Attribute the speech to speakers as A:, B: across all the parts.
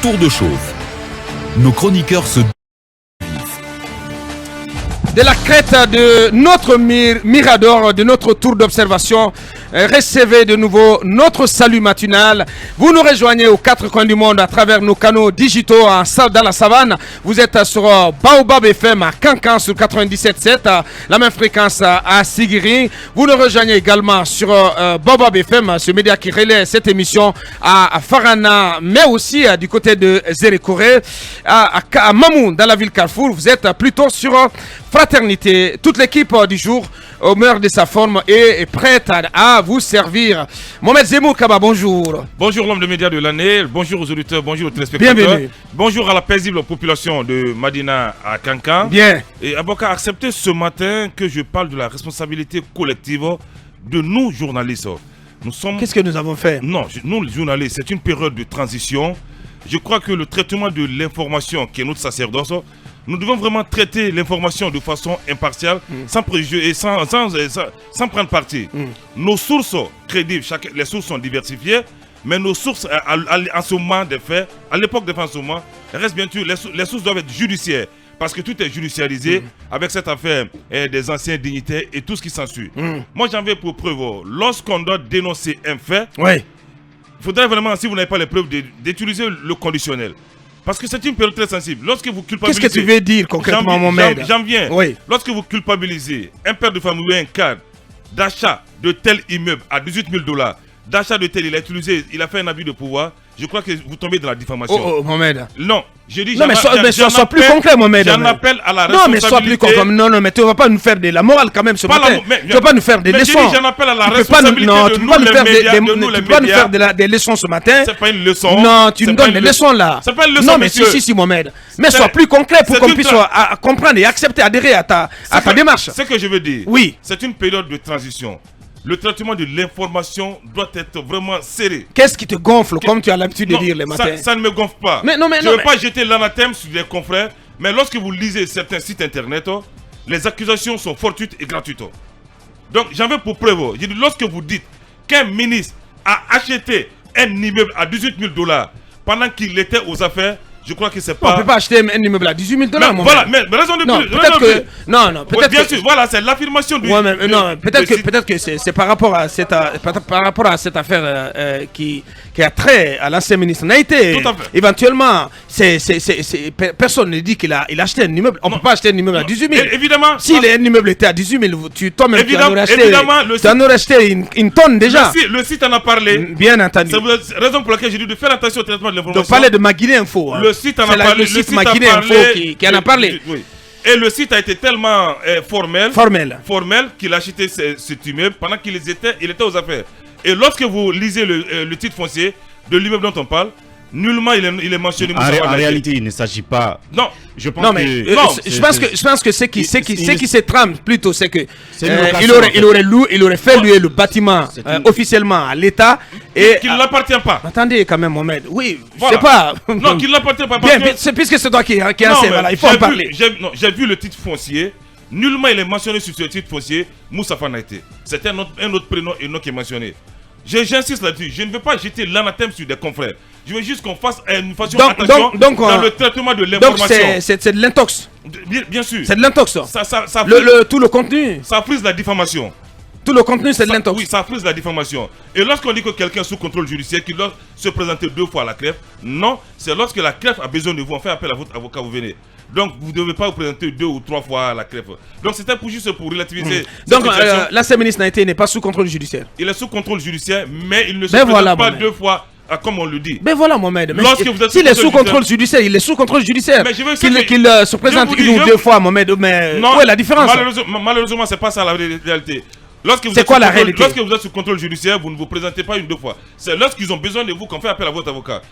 A: tour de chauffe. Nos chroniqueurs se...
B: De la crête de notre mirador, de notre tour d'observation, recevez de nouveau notre salut matinal. Vous nous rejoignez aux quatre coins du monde à travers nos canaux digitaux dans la savane. Vous êtes sur Baobab FM à Cancan sur 97.7, la même fréquence à Sigiri. Vous nous rejoignez également sur Baobab FM, ce média qui relaie cette émission à Farana, mais aussi du côté de Zérékoré, à Mamou, dans la ville Carrefour. Vous êtes plutôt sur Fraternité. Toute l'équipe du jour, au meilleur de sa forme, est prête à vous servir. Mohamed Zemmour Kaba, bonjour.
C: Bonjour l'homme de médias de l'année, bonjour aux auditeurs, bonjour aux téléspectateurs.
B: Bienvenue.
C: Bonjour à la paisible population de Madina à Cancan.
B: Bien.
C: Et Aboka, acceptez ce matin que je parle de la responsabilité collective de nous journalistes.
B: Qu'est-ce que nous avons fait?
C: Non, nous les journalistes, c'est une période de transition. Je crois que le traitement de l'information qui est notre sacerdoce, nous devons vraiment traiter l'information de façon impartiale, sans préjugés et sans prendre parti. Nos sources crédibles, les sources sont diversifiées, mais nos sources en ce moment des faits, à l'époque des faits en ce moment, reste bien sûr, les sources doivent être judiciaires. Parce que tout est judiciarisé avec cette affaire des anciens dignitaires et tout ce qui s'ensuit. Moi j'en veux pour preuve, lorsqu'on doit dénoncer un fait, il faudrait vraiment, si vous n'avez pas les preuves, d'utiliser le conditionnel. Parce que c'est une période très sensible. Lorsque vous culpabilisez...
B: Qu'est-ce que tu veux dire concrètement, Mohamed?
C: J'en viens.
B: Oui.
C: Lorsque vous culpabilisez un père de famille ou un cadre d'achat de tel immeuble à 18 000 $, d'achat de tel, il a fait un abus de pouvoir, je crois que vous tombez dans la diffamation.
B: Oh, Mohamed.
C: Non, je dis...
B: Non, mais sois plus concret, Mohamed.
C: J'en appelle à la responsabilité...
B: Non, mais sois plus concret. Non, mais tu ne vas pas nous faire de la morale quand même ce matin. Tu ne vas pas nous faire des leçons.
C: Mais j'en appelle à la responsabilité de nous les médias. Tu
B: ne peux pas nous faire des leçons ce matin.
C: C'est pas une leçon.
B: Non, tu nous donnes des leçons là.
C: C'est pas une leçon,
B: non, mais si, Mohamed. Mais sois plus concret pour qu'on puisse comprendre et accepter, adhérer à ta démarche.
C: Ce que je veux dire,
B: oui,
C: c'est une période de transition. Le traitement de l'information doit être vraiment serré.
B: Qu'est-ce qui te gonfle, comme tu as l'habitude de dire les matins?
C: Ça ne me gonfle pas. Je ne veux pas jeter l'anathème sur les confrères, mais lorsque vous lisez certains sites internet, les accusations sont fortuites et gratuites. Donc j'en veux pour preuve. Je dis, lorsque vous dites qu'un ministre a acheté un immeuble à 18 000 $ pendant qu'il était aux affaires, je crois que c'est pas...
B: On ne peut pas acheter un immeuble à 18 000 $.
C: Voilà, mais raison de plus.
B: Peut-être que... Non, peut-être
C: bien sûr, voilà, c'est l'affirmation du...
B: non, peut-être que c'est par rapport à cette affaire qui a trait à l'ancien ministre Naïté.
C: Tout à fait.
B: Éventuellement, personne ne dit qu'il a acheté un immeuble. On ne peut pas acheter un immeuble à 18 000.
C: Évidemment.
B: Si un immeuble était à 18 000, toi-même tu en aurais acheté une tonne déjà.
C: Le site en a parlé.
B: Bien entendu.
C: C'est la raison pour laquelle j'ai dit de faire attention au traitement de l'information.
B: De parler de Maguiné Info.
C: Le site en a parlé.
B: Le site Maguiné Info qui en a parlé.
C: Oui. Et le site a été tellement formel qu'il a acheté cet immeuble pendant qu'il était aux affaires. Et lorsque vous lisez le titre foncier de l'immeuble dont on parle, nullement il est mentionné.
D: En réalité, il ne s'agit pas.
C: Non,
B: je pense que ce qui se trame plutôt, c'est que il aurait fait louer le bâtiment officiellement à l'État et
C: qu'il ne l'appartient pas.
B: Attendez quand même, Mohamed. Oui,
C: voilà.
B: c'est pas.
C: Non, qu'il ne l'appartient pas.
B: Bien, puisque c'est toi qui enseigne, voilà, il faut en parler.
C: J'ai vu le titre foncier. Nullement il est mentionné sur ce titre foncier Moustapha Naïté. C'est un autre prénom et nom qui est mentionné. J'insiste là-dessus, je ne veux pas jeter l'anathème sur des confrères. Je veux juste qu'on fasse une façon attention dans le traitement de l'information.
B: Donc c'est de l'intox.
C: Bien sûr.
B: C'est de l'intox. Tout le contenu.
C: Ça frise la diffamation.
B: Tout le contenu, c'est de l'intox.
C: Oui, ça frise la diffamation. Et lorsqu'on dit que quelqu'un est sous contrôle judiciaire, qu'il doit se présenter 2 fois à la CREF, non, c'est lorsque la CREF a besoin de vous, on fait appel à votre avocat, vous venez. Donc vous ne devez pas vous présenter 2 ou 3 fois à la CREF. Donc c'était juste pour relativiser.
B: Donc l'ancien ministre Naïté n'est pas sous contrôle judiciaire.
C: Il est sous contrôle judiciaire, mais il ne se présente pas 2 fois. Comme on le dit.
B: Mais voilà, Mohamed. S'il est sous contrôle judiciaire, il est sous contrôle judiciaire. Qu'il se présente 1 ou 2 fois, Mohamed. Mais où est la différence?
C: Malheureusement, c'est pas ça la réalité.
B: C'est quoi la réalité?
C: Lorsque vous êtes sous contrôle judiciaire, vous ne vous présentez pas 1 ou 2 fois. C'est lorsqu'ils ont besoin de vous qu'on fait appel à votre avocat.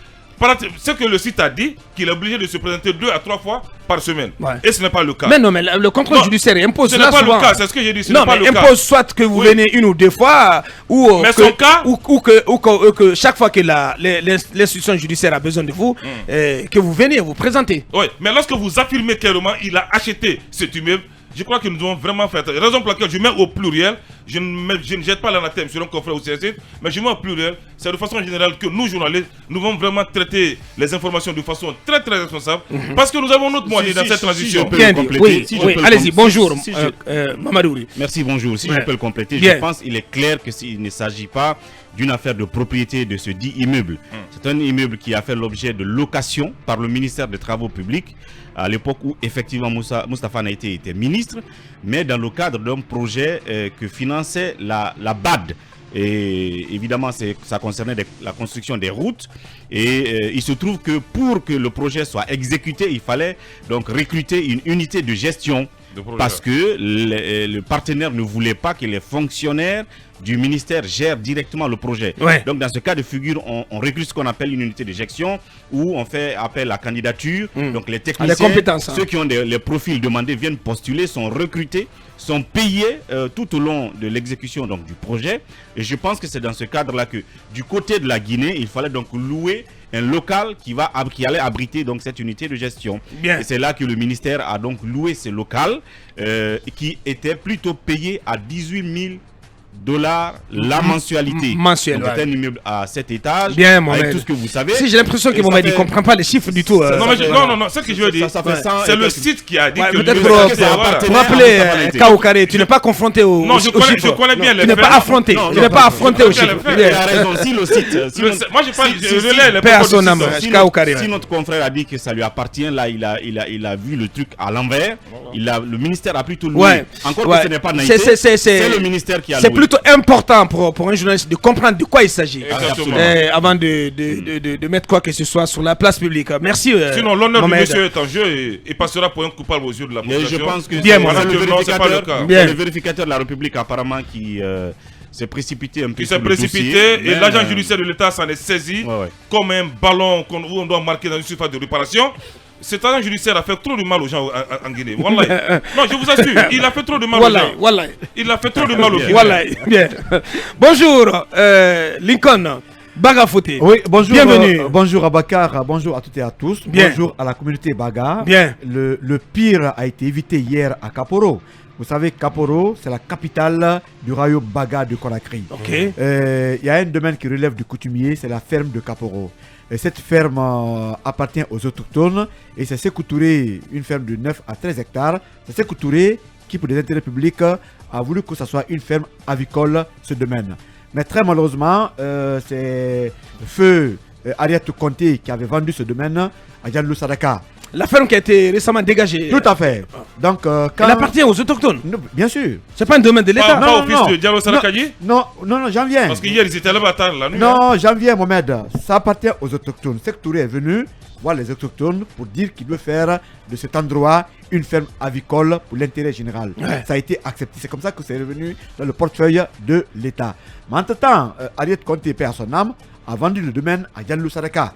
C: Ce que le site a dit, qu'il est obligé de se présenter 2 à 3 fois par semaine. Ouais. Et ce n'est pas le cas.
B: Mais non, mais le contrôle judiciaire impose
C: ce n'est pas le cas, c'est ce que j'ai dit.
B: Non, mais impose soit que vous venez 1 ou 2 fois, ou que chaque fois que l'institution judiciaire a besoin de vous, que vous venez vous présenter.
C: Oui, mais lorsque vous affirmez clairement il a acheté cet immeuble, je crois que nous devons vraiment faire. Raison pour laquelle je mets au pluriel, je ne jette pas l'anathème sur un confrère ou CSC, mais je mets au pluriel. C'est de façon générale que nous, journalistes, nous vont vraiment traiter les informations de façon très très responsable, parce que nous avons notre moyen dans cette transition.
B: Allez-y, bonjour, Mamadouri.
D: Merci, bonjour. Si je peux le compléter, je pense qu'il est clair que s'il ne s'agit pas d'une affaire de propriété de ce dit immeuble. C'est un immeuble qui a fait l'objet de location par le ministère des Travaux publics à l'époque où effectivement Moustapha Naïté était ministre, mais dans le cadre d'un projet que finançait la BAD. Et évidemment, ça concernait la construction des routes. Et il se trouve que pour que le projet soit exécuté, il fallait donc recruter une unité de gestion. Parce que le partenaire ne voulait pas que les fonctionnaires du ministère gèrent directement le projet. Donc dans ce cas de figure, on recrute ce qu'on appelle une unité de gestion où on fait appel à candidature. Donc les techniciens, ceux qui ont les profils demandés viennent postuler, sont recrutés, sont payés tout au long de l'exécution du projet. Et je pense que c'est dans ce cadre-là que du côté de la Guinée, il fallait donc louer un local qui allait abriter donc cette unité de gestion. Et c'est là que le ministère a donc loué ce local qui était plutôt payé à 18 000 $ la mensualité.
B: Mensuel,
D: c'est un immeuble à 7 étages.
B: Avec
D: tout ce que vous savez.
B: Si j'ai l'impression que Mohamed ne comprend pas les chiffres du tout.
C: Non, ce que je veux dire, c'est le site qui a dit que
B: peut-être pour rappeler Kaoukare, tu n'es pas confronté au.
C: Non, je connais bien les
B: faits. Tu n'es pas affronté. Tu n'es pas affronté aux chiffres.
D: Il a raison. Si le site.
C: Moi, je parle. Je relais les
B: propos du site. Kaoukare.
D: Si notre confrère a dit que ça lui appartient, là, il a vu le truc à l'envers. Le ministère a plutôt loué. Encore que ce n'est pas Naïté. C'est le ministère qui a loué.
B: C'est plutôt important pour un journaliste de comprendre de quoi il s'agit avant de mettre quoi que ce soit sur la place publique. Merci.
C: Sinon, l'honneur du monsieur est en jeu et passera pour un coupable aux yeux de la population.
D: Je pense que c'est le vérificateur de la République apparemment qui s'est précipité un peu.
C: Qui s'est précipité et l'agent judiciaire de l'État s'en est saisi comme un ballon où on doit marquer dans une surface de réparation. Cet agent judiciaire a fait trop de mal aux gens en Guinée. Wallahi. Non, je vous assure, il a fait trop de mal aux gens. Il a fait trop de mal aux Guinéens.
B: Bien. Bonjour, Lincoln Bagafouté.
E: Oui, bonjour.
B: Bienvenue.
E: Bonjour à Bakar, bonjour à toutes et à tous. Bonjour à la communauté Baga.
B: Bien.
E: Le pire a été évité hier à Kaporo. Vous savez, Kaporo, c'est la capitale du royaume Baga de Conakry. Il y a un domaine qui relève du coutumier, c'est la ferme de Kaporo. Et cette ferme appartient aux autochtones et c'est Sékou Touré, une ferme de 9 à 13 hectares. C'est Sékou Touré qui, pour des intérêts publics, a voulu que ce soit une ferme avicole, ce domaine. Mais très malheureusement, c'est Feu Ariat Conté qui avait vendu ce domaine à Diallo Sadaka.
B: La ferme qui a été récemment dégagée.
E: Tout à fait. Donc, quand...
B: Elle appartient aux autochtones.
E: Bien sûr.
B: C'est pas un domaine de l'État.
C: Pas au fils de Diallo Sadakadi.
E: Non, j'en viens.
C: Parce qu'hier ils étaient là-bas tard la nuit.
E: Non, j'en viens, Mohamed. Ça appartient aux autochtones. Sékou Touré est venu voir les autochtones pour dire qu'il veut faire de cet endroit une ferme avicole pour l'intérêt général. Ça a été accepté. C'est comme ça que c'est revenu dans le portefeuille de l'État. Mais entre-temps, Ariat Conté, paix à son âme, a vendu le domaine à Diallo Sadaka.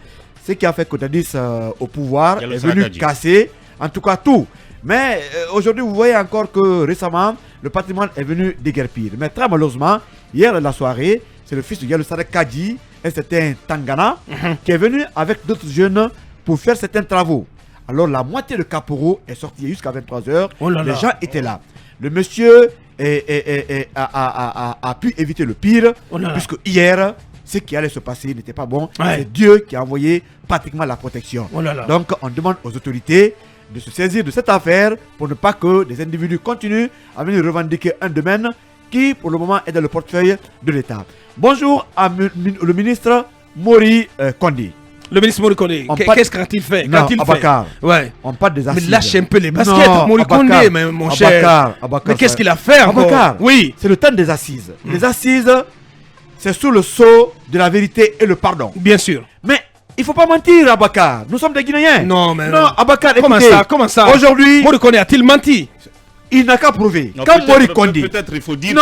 E: Ce qui a fait que Dadis au pouvoir est venu casser, en tout cas tout. Mais aujourd'hui, vous voyez encore que récemment, le patrimoine est venu déguerpir. Mais très malheureusement, hier la soirée, c'est le fils de Diallo Sadaka Kadji, un certain Tangana, qui est venu avec d'autres jeunes pour faire certains travaux. Alors la moitié de Kaporo est sortie jusqu'à 23h. Les gens étaient là. Le monsieur a pu éviter le pire, puisque hier, ce qui allait se passer n'était pas bon. C'est Dieu qui a envoyé pratiquement la protection. Donc on demande aux autorités de se saisir de cette affaire pour ne pas que des individus continuent à venir revendiquer un domaine qui pour le moment est dans le portefeuille de l'État. Bonjour à le ministre Mori Kondi.
B: Le ministre Mori Kondi, qu'est-ce qu'il fait?
E: On parle des assises.
B: Mais lâche un peu les baskets, Mori Kondi, mon cher. Mais qu'est-ce qu'il a fait encore?
E: Oui, c'est le temps des assises. Les assises, c'est sous le sceau de la vérité et le pardon.
B: Bien sûr.
E: Mais il ne faut pas mentir, Abakar. Nous sommes des Guinéens.
B: Non, mais
E: non, Abakar,
B: comment ça
E: Aujourd'hui,
B: Mori Kondi a-t-il menti?
E: Il n'a qu'à prouver. Quand Mori Kondi.
D: Peut-être il faut dire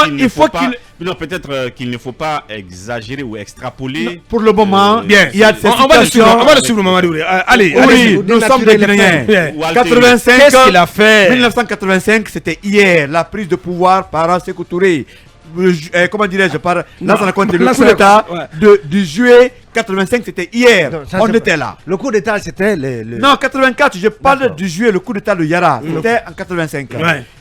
D: qu'il ne faut pas exagérer ou extrapoler.
E: Non, pour le moment,
B: bien.
E: Il y a cette situation.
B: On va le suivre, Mamadou. Allez,
E: nous sommes des Guinéens. 85,
B: qu'est-ce qu'il a fait?
E: 1985, c'était hier, la prise de pouvoir par Sékou Touré. Comment dirais-je, par le coup d'État du juillet 85, c'était hier. On était là.
F: Le coup d'État, c'était
E: Non, 84, je parle du juillet, le coup d'État de Yara. C'était en 85.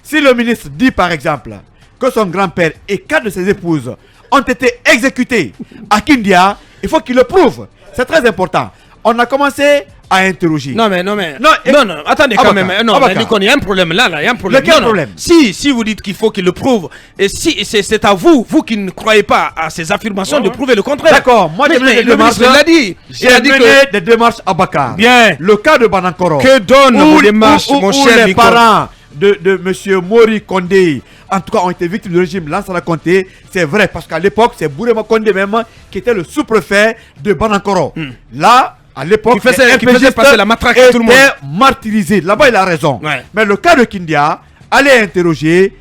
E: Si le ministre dit par exemple que son grand-père et 4 de ses épouses ont été exécutés à Kindia, il faut qu'il le prouve. C'est très important. On a commencé à interroger.
B: Non, attendez quand même. Non, il y a un problème là, il y a un problème.
E: Quel problème?
B: Si vous dites qu'il faut qu'il le prouve, et si c'est à vous qui ne croyez pas à ces affirmations, de prouver le contraire.
E: D'accord, moi j'ai mené
B: le ministre l'a dit.
E: J'ai mené des démarches à Bakar.
B: Bien.
E: Le cas de Banankoro.
B: Que donnent vos démarches, mon cher
E: les parents de M. Mori Kondé, en tout cas, ont été victimes du régime Lansana Conté. C'est vrai, parce qu'à l'époque, c'est Bourema Kondé même qui était le sous-préfet de Banankoro. Là, à l'époque,
B: qui faisait passer la matraque à tout le monde.
E: Martyrisé. Là-bas, il a raison.
B: Ouais.
E: Mais le cas de Kindia, allez interroger.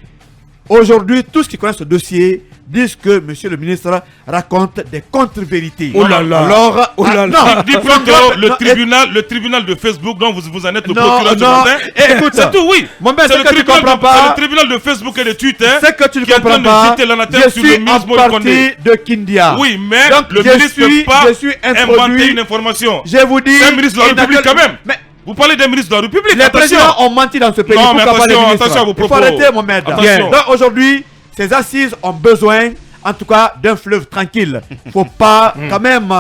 E: Aujourd'hui, tous qui connaissent ce dossier disent que monsieur le ministre raconte des contre-vérités.
B: Oh là là.
E: Alors,
C: non, dis plutôt le tribunal de Facebook dont vous en êtes le procureur du matin.
E: Écoute,
C: c'est tout, oui.
E: C'est
C: le tribunal de Facebook et de Twitter
E: c'est que tu ne
C: qui est en train
E: comprends
C: de
E: pas.
C: jeter l'anathème
E: Je
C: sur le
E: suis
C: ministre
E: en
C: Mori
E: partie
C: Kondé.
E: de Kindia.
C: Oui, mais
E: donc,
C: le ministre ne peut pas
E: je suis
C: inventer une information.
E: Je vous dis.
C: C'est un ministre de la République quand même.
E: Mais
C: vous parlez d'un ministre de la République.
E: les présidents ont menti dans ce pays.
C: Non, mais
E: Pourquoi pas les
C: attention,
E: ministres?
C: attention à vos
E: Il faut
C: propos.
E: arrêter, Mohamed.
C: Attention.
E: Donc aujourd'hui, ces assises ont besoin, en tout cas, d'un fleuve tranquille. Faut pas quand même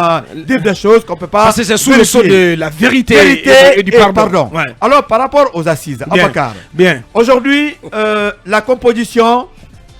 E: dire des choses qu'on peut pas.
B: Parce que c'est sous le sceau de la vérité et du pardon. Ouais.
E: Alors par rapport aux assises, Abakar.
B: Bien.
E: Aujourd'hui, la composition,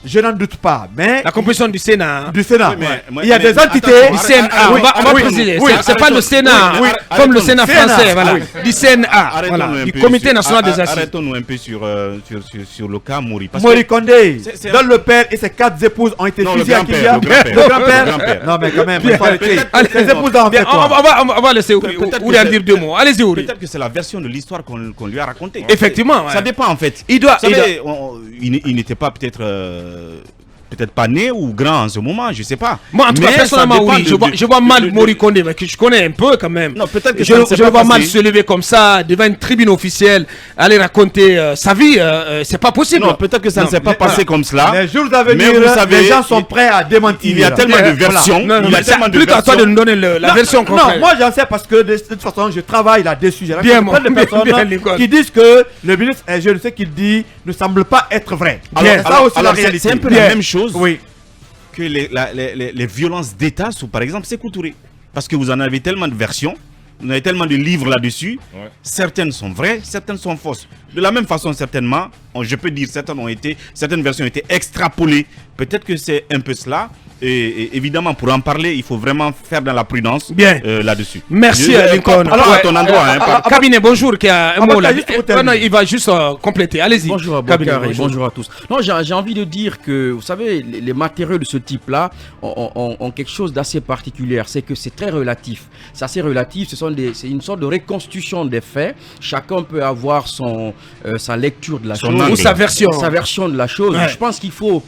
E: je n'en doute pas, mais
B: La composition du Sénat.
E: du Sénat,
D: mais
E: il y a des entités.
B: Du CNA, on va préciser. C'est pas le Sénat, comme le Sénat français, voilà. Du CNA, voilà. Du Comité national des assises.
D: Arrêtons-nous un peu sur le cas Mori.
E: Mori Kondé,
D: c'est
E: dont le père et ses 4 épouses ont été
D: Non,
E: fusillés à Kindia.
D: le grand-père.
E: Non, mais quand même, il faut arrêter.
B: Allez,
E: Ses épouses ont fait quoi?
B: On va laisser Ouri en dire 2 mots. Allez-y, Ouri.
D: Peut-être que c'est la version de l'histoire qu'on lui a racontée.
B: Effectivement.
D: Ça dépend en fait.
B: Il doit.
D: Il n'était pas peut-être pas né ou grand en ce moment, je sais pas.
B: Moi, en tout cas,
D: Mais
B: personnellement,
D: ça
B: oui,
D: dépend
B: je vois mal Mori Kondé, mais que je connais un peu quand même.
D: Non, peut-être que
B: je
D: ça ne s'est
B: le
D: pas
B: vois mal
D: passé.
B: se lever comme ça devant une tribune officielle, aller raconter sa vie. C'est pas possible.
D: Non, peut-être que ça ne s'est pas passé comme cela.
E: Les jours à venir,
D: Mais vous savez,
E: les gens sont prêts à démentir.
D: Il y a tellement de versions.
B: Non,
D: Il y a tellement de
B: plus qu'à toi de
D: versions.
B: nous donner la version
E: Non,
B: concrète.
E: moi j'en sais parce que de toute façon je travaille là-dessus. J'ai
B: Bien,
E: rencontré
B: mon-
E: plein de personnes
B: bien, Nicole.
E: qui disent que le ministre est jeune, ce qu'il dit ne semble pas être vrai.
B: Bien.
E: Ça aussi la
D: Alors,
E: réalité.
D: c'est un peu
B: Bien.
D: la même chose
E: Oui.
D: que les violences d'État sous, par exemple, Sékou Touré. Parce que vous en avez tellement de versions, vous en avez tellement de livres là-dessus.
C: Ouais.
D: Certaines sont vraies, certaines sont fausses. De la même façon, certainement, je peux dire, certaines versions ont été extrapolées. Peut-être que c'est un peu cela. Et évidemment, pour en parler, il faut vraiment faire dans la prudence
B: Bien.
D: là-dessus.
B: Merci, Lincoln.
D: Alors, à ton endroit, hein,
B: Cabinet, bonjour, qui a un mot là.
E: juste pour terminer.
B: Non, il va juste compléter. Allez-y.
F: Bonjour à
B: Cabinet,
F: Bakar et bonjour à tous. Non, j'ai envie de dire que, vous savez, les matériaux de ce type-là ont quelque chose d'assez particulier. C'est que c'est très relatif. C'est assez relatif. C'est une sorte de reconstitution des faits. Chacun peut avoir sa lecture de la chose.
B: Ou sa version.
F: Sa version de la chose.
B: Ouais.
F: Je pense qu'il faut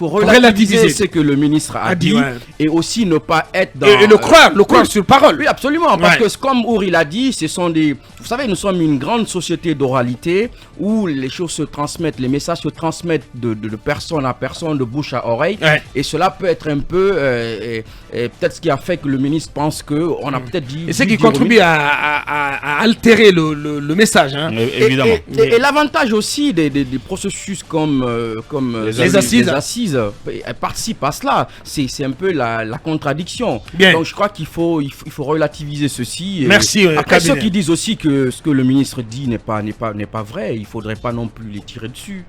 F: relativiser ce que le ministre a dit,
B: ouais.
F: et aussi ne pas être dans...
B: Et le croire
F: oui.
B: sur parole.
F: Oui, absolument, parce
B: Ouais.
F: que comme Ouri l'a dit, ce sont des... Vous savez, nous sommes une grande société d'oralité où les choses se transmettent, les messages se transmettent de personne à personne, de bouche à oreille,
B: Ouais.
F: et cela peut être un peu... peut-être ce qui a fait que le ministre pense qu'on a peut-être dit...
B: Et c'est qui contribue à altérer le message. Hein.
D: Évidemment.
F: Et l'avantage aussi des processus comme
B: Les assises.
F: elles participent à cela. C'est un peu la contradiction.
B: Bien.
F: Donc je crois qu'il faut relativiser ceci. Et
B: Merci,
F: après,
B: cabinet.
F: ceux qui disent aussi que ce que le ministre dit n'est pas vrai, il ne faudrait pas non plus les tirer dessus.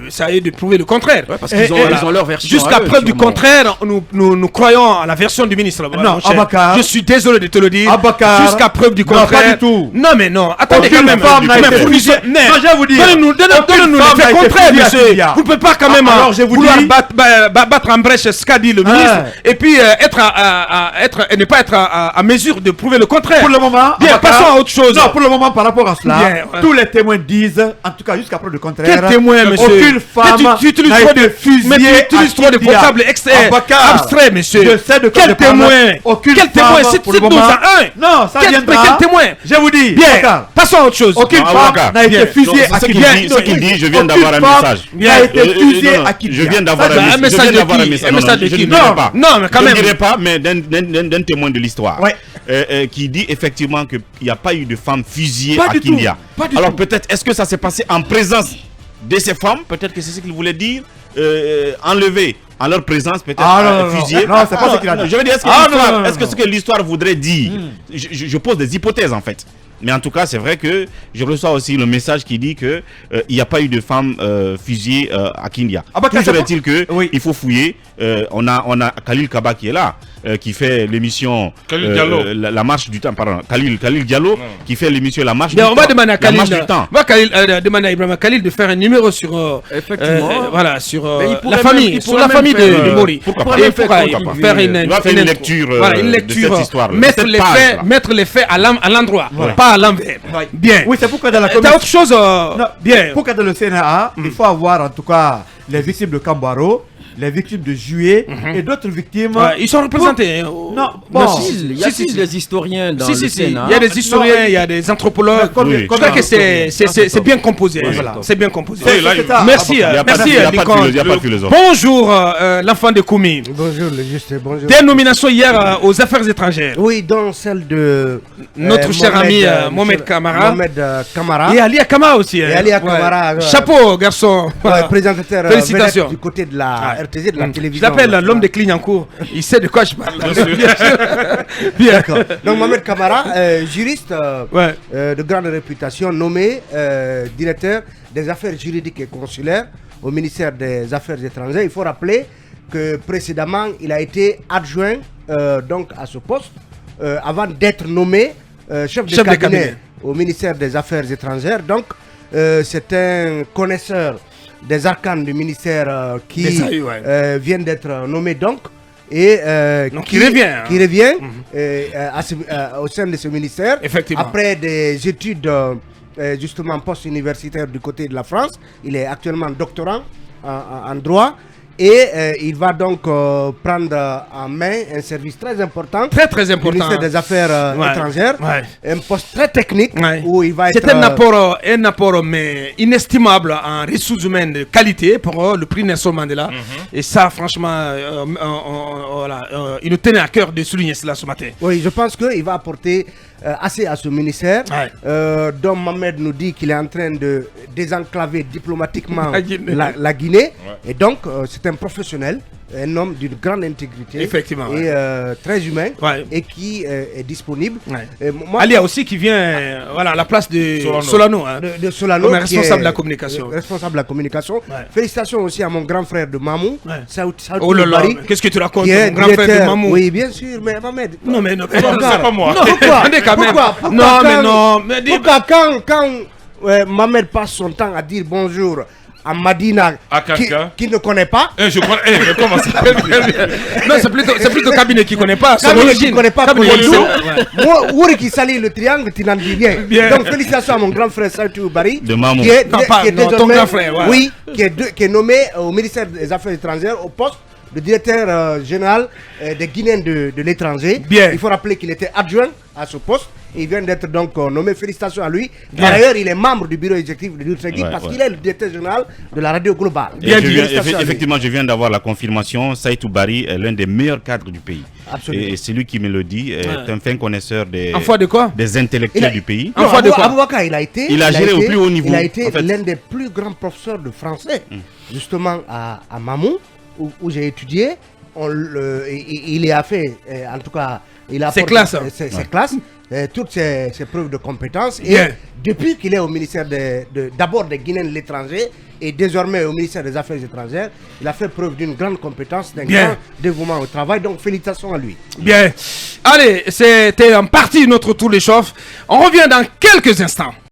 B: Ça a eu de prouver le contraire.
F: Ouais, parce qu'ils ont leur version.
B: Jusqu'à
F: à eux,
B: preuve du
F: sûrement.
B: contraire, nous croyons à la version du ministre.
E: Non,
B: mon cher.
E: Abakar.
B: Je suis désolé de te le dire.
E: Abakar.
B: Jusqu'à preuve du
E: Non,
B: contraire.
E: pas du tout.
B: Non, mais non. Attendez
E: Aucune
B: quand même.
E: femme n'a
B: Mais
E: été
B: fournissez-
E: fusillée.
B: mais-
E: Non, je vais vous dire.
B: Donnez-nous
E: Aucune
B: les
E: femme n'a
B: faits
E: été
B: contraires,
E: fusillée à
B: monsieur.
E: Kindia.
B: Vous ne pouvez pas quand même
E: Alors, je vous
B: vouloir
E: dis-
B: battre en brèche ce qu'a dit le ministre et puis ne pas être à mesure de prouver le contraire.
E: Pour le moment,
B: Bien,
E: Abakar-
B: passons à autre chose.
E: Non, pour le moment, par rapport à cela,
B: Bien, ouais.
E: tous les témoins disent, en tout cas jusqu'à preuve du contraire,
B: Quel témoin, monsieur?
E: aucune femme
B: Mais tu utilises
E: n'a
B: trop
E: été
B: de
E: fusillée
B: mais tu utilises
E: à
B: trop de
E: Kindia.
B: vocables
E: Abakar,
B: abstraits, monsieur.
E: Je sais de quoi
B: Quel
E: je parle.
B: témoin?
E: Aucune
B: Quel témoin?
E: femme, pour le
B: Cite-nous
E: moment.
B: un.
E: Non, ça
B: Mais
E: viendra.
B: quel témoin?
E: Je vous dis,
B: Bien,
E: Abakar,
B: passons à autre chose.
E: aucune
D: Non,
E: femme
D: Abakar.
E: n'a été
B: Bien.
E: fusillée
D: Donc,
E: à
D: ce qu'il
E: Kindia.
D: dit, ce qu'il dit, je viens
E: Aucune
D: d'avoir un
E: femme
D: message.
E: n'a été fusillée
D: non,
E: à Kindia.
D: je viens d'avoir
E: Ça,
D: un
B: un
D: message.
B: message
D: Je viens
B: de
D: d'avoir
B: qui?
D: un message.
B: Un message de
D: je
B: qui?
D: ne dirai
B: Non,
D: pas.
B: non, mais quand
D: Je
B: même.
D: ne dirai pas, mais d'un témoin de l'histoire.
E: Ouais.
D: Qui dit effectivement qu'il n'y a pas eu de femmes fusillées
E: Pas
D: à
E: du tout.
D: Kindia.
E: Pas du
D: Alors
E: tout.
D: peut-être, est-ce que ça s'est passé en présence de ces femmes? Peut-être que c'est ce qu'il voulait dire. enlevés en leur présence, peut-être fusillés.
E: Non, c'est pas ce qu'il a dit.
D: Je veux dire, est-ce que ce que l'histoire voudrait dire, je pose des hypothèses en fait. Mais en tout cas, c'est vrai que je reçois aussi le message qui dit que il n'y a pas eu de femmes fusillées à Kindia. Toujours est-il que il faut fouiller. On a Khalil Kaba qui est là, qui fait l'émission la marche du temps. Pardon, Khalil Diallo qui fait l'émission La marche du temps.
B: On va demander à Khalil, demander à Ibrahima Khalil de faire un numéro sur voilà sur la famille, sur la famille de Mori.
D: Pourquoi
B: faire une lecture
D: de cette histoire.
B: Mettre les faits à l'endroit, pas à l'envers. Bien.
E: Oui, c'est pourquoi dans la
B: t'as autre chose bien.
E: Pourquoi dans le CNA, il faut avoir en tout cas les victimes de Kambaro, les victimes de Juillet et d'autres victimes.
B: Ils sont représentés.
E: Non,
F: il y a des historiens dans le Sénat.
B: Il y a des historiens, il y a des anthropologues. Je crois que c'est bien composé. C'est bien composé. Merci, merci. Bonjour, l'enfant de Koumi.
G: Bonjour, le juste, bonjour.
B: Des nominations hier aux affaires étrangères.
G: Oui, dont celle de
B: notre cher ami Mohamed Kamara.
G: Kamara.
B: Et Ali Akama aussi.
G: Et Ali Kamara.
B: Chapeau, garçon.
G: Présentateur.
B: Félicitations.
G: Du côté de la RTZ, de la télévision.
B: Je l'appelle l'homme de Clignancourt. Il sait de quoi je parle.
G: Bien. D'accord. Donc Mohamed Kamara, juriste de grande réputation, nommé directeur des affaires juridiques et consulaires au ministère des Affaires étrangères. Il faut rappeler que précédemment, il a été adjoint donc à ce poste avant d'être nommé chef de cabinet au ministère des Affaires étrangères. Donc, c'est un connaisseur des arcanes du ministère qui vient d'être nommé donc et
B: qui revient
G: au sein de ce ministère après des études justement post-universitaires du côté de la France. Il est actuellement doctorant en droit. Et il va donc prendre en main un service très important.
B: Très important.
G: Du ministère des Affaires étrangères. Un poste très technique où il va être...
B: C'est un apport mais inestimable en ressources humaines de qualité pour le prix Nelson Mandela. Et ça, franchement, il nous tenait à cœur de souligner cela ce matin.
G: Oui, je pense qu'il va apporter assez à ce ministère. Dont Mohamed nous dit qu'il est en train de désenclaver diplomatiquement la Guinée. Et donc, c'est un professionnel, un homme d'une grande intégrité et très humain et qui est disponible.
B: Alia aussi qui vient à la place de Solano.
G: De Solano,
B: comme responsable de la communication.
G: Responsable de la communication. Félicitations aussi à mon grand frère de Mamou.
B: Oh là là, qu'est-ce que tu racontes, mon grand frère de Mamou?
G: Oui, bien sûr, mais Mohamed.
B: Non, mais non,
C: c'est pas moi.
G: Pourquoi quand Mohamed passe son temps à dire bonjour à Madina qui ne connaît pas.
C: Je crois. Mais comment ça?
B: Non, c'est plutôt cabinet qui ne connaît pas.
G: Cabinet qui ne connaît pas. Moi qui salue le triangle, tu n'en dis rien. Donc félicitations à mon grand frère Saïtou Bari.
D: De Mamou.
G: Qui est
B: ton grand frère.
G: Oui, qui est nommé au ministère des Affaires étrangères au poste de directeur général des Guinéens de l'étranger. Il faut rappeler qu'il était adjoint à ce poste. Il vient d'être donc nommé. Félicitations à lui. Par ailleurs, il est membre du bureau exécutif de l'Ultragui parce qu'il est le directeur général de la radio globale.
D: Effectivement, je viens d'avoir la confirmation. Saïtou Bari est l'un des meilleurs cadres du pays.
G: Absolument.
D: Et c'est lui qui me le dit. Est un fin connaisseur des intellectuels du pays.
G: Aboubakar, il a géré au plus haut niveau. Il a été l'un des plus grands professeurs de français, justement à Mamou, où j'ai étudié. Il a fait, en tout cas, il a
B: ses classes.
G: Toutes ses preuves de compétences. Et depuis qu'il est au ministère d'abord des Guinéens de l'étranger et désormais au ministère des Affaires étrangères, il a fait preuve d'une grande compétence, d'un grand dévouement au travail. Donc félicitations à lui.
B: Bien. Allez, c'était en partie notre tour d'échauffe. On revient dans quelques instants.